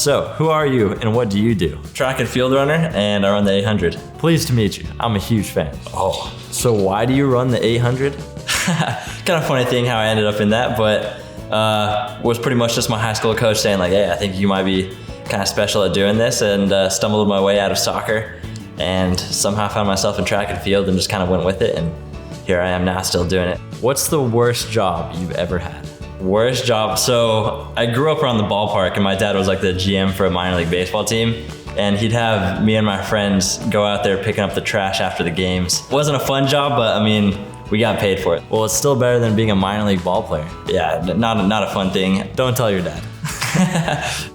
So, who are you and what do you do? Track and field runner, and I run the 800. Pleased to meet you. I'm a huge fan. Oh. So why do you run the 800? Kind of funny thing how I ended up in that, but was pretty much just my high school coach saying like, hey, I think you might be kind of special at doing this, and stumbled my way out of soccer and somehow found myself in track and field and just kind of went with it, and here I am now still doing it. What's the worst job you've ever had? Worst job? So I grew up around the ballpark, and my dad was like the GM for a minor league baseball team, and he'd have me and my friends go out there picking up the trash after the games. It wasn't a fun job, but I mean, we got paid for it. Well, it's still better than being a minor league ball player. Yeah, not a fun thing. Don't tell your dad.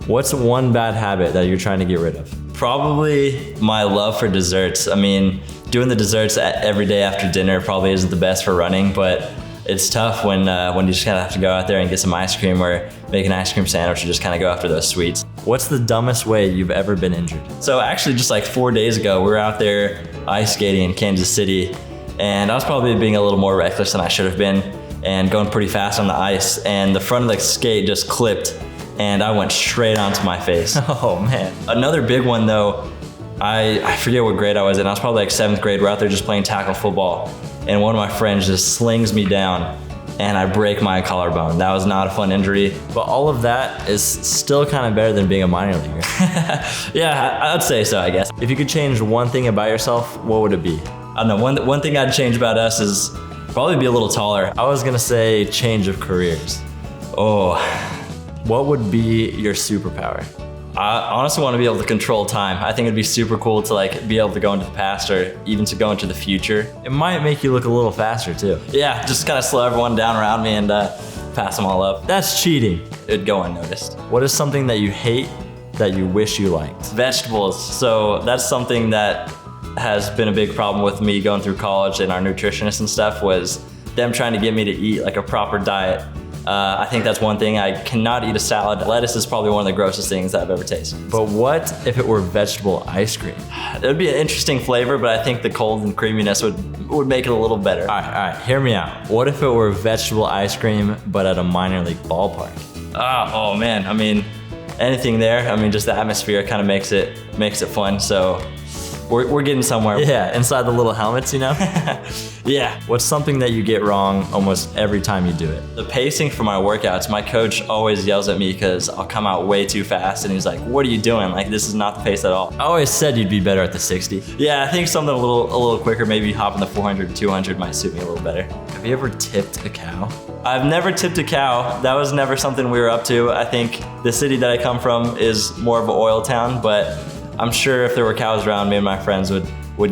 What's one bad habit that you're trying to get rid of? Probably my love for desserts. I mean, doing the desserts every day after dinner probably isn't the best for running, but it's tough when you just kind of have to go out there and get some ice cream or make an ice cream sandwich or just kind of go after those sweets. What's the dumbest way you've ever been injured? So actually just like 4 days ago, we were out there ice skating in Kansas City, and I was probably being a little more reckless than I should have been and going pretty fast on the ice, and the front of the skate just clipped and I went straight onto my face. Oh man. Another big one though, I forget what grade I was in. I was probably like 7th grade. We're out there just playing tackle football, and one of my friends just slings me down and I break my collarbone. That was not a fun injury. But all of that is still kind of better than being a minor leaguer. Yeah, I'd say so, I guess. If you could change one thing about yourself, what would it be? I don't know, one thing I'd change about us is probably be a little taller. I was gonna say change of careers. Oh. What would be your superpower? I honestly want to be able to control time. I think it'd be super cool to like be able to go into the past or even to go into the future. It might make you look a little faster too. Yeah, just kind of slow everyone down around me and pass them all up. That's cheating. It'd go unnoticed. What is something that you hate that you wish you liked? Vegetables. So that's something that has been a big problem with me going through college, and our nutritionists and stuff was them trying to get me to eat like a proper diet. I think that's one thing. I cannot eat a salad. Lettuce is probably one of the grossest things I've ever tasted. But what if it were vegetable ice cream? It would be an interesting flavor, but I think the cold and creaminess would make it a little better. All right, hear me out. What if it were vegetable ice cream, but at a minor league ballpark? Oh man, I mean, anything there. I mean, just the atmosphere kind of makes it fun. So we're getting somewhere. Yeah, inside the little helmets, you know? Yeah. What's something that you get wrong almost every time you do it? The pacing for my workouts. My coach always yells at me because I'll come out way too fast, and he's like, what are you doing? Like, this is not the pace at all. I always said you'd be better at the 60. Yeah, I think something a little quicker, maybe hopping the 400, 200 might suit me a little better. Have you ever tipped a cow? I've never tipped a cow. That was never something we were up to. I think the city that I come from is more of an oil town, but I'm sure if there were cows around, me and my friends would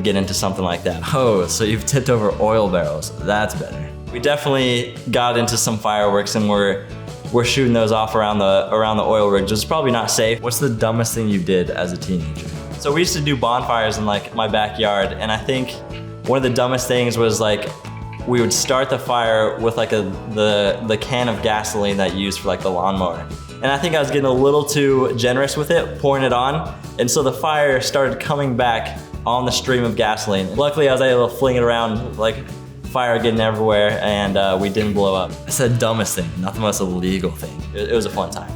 get into something like that. Oh, so you've tipped over oil barrels. That's better. We definitely got into some fireworks, and we're shooting those off around the oil rigs, which is probably not safe. What's the dumbest thing you did as a teenager? So we used to do bonfires in like my backyard, and I think one of the dumbest things was like we would start the fire with like the can of gasoline that you use for like the lawnmower. And I think I was getting a little too generous with it, pouring it on. And so the fire started coming back on the stream of gasoline. Luckily, I was able to fling it around, like fire getting everywhere, and we didn't blow up. It's the dumbest thing, not the most illegal thing. It was a fun time.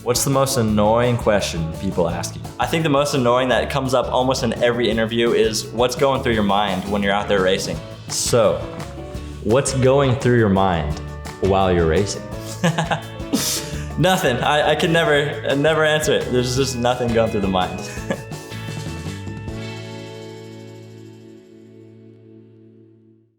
What's the most annoying question people ask you? I think the most annoying that comes up almost in every interview is what's going through your mind when you're out there racing. So, what's going through your mind while you're racing? Nothing. I can never answer it. There's just nothing going through the mind.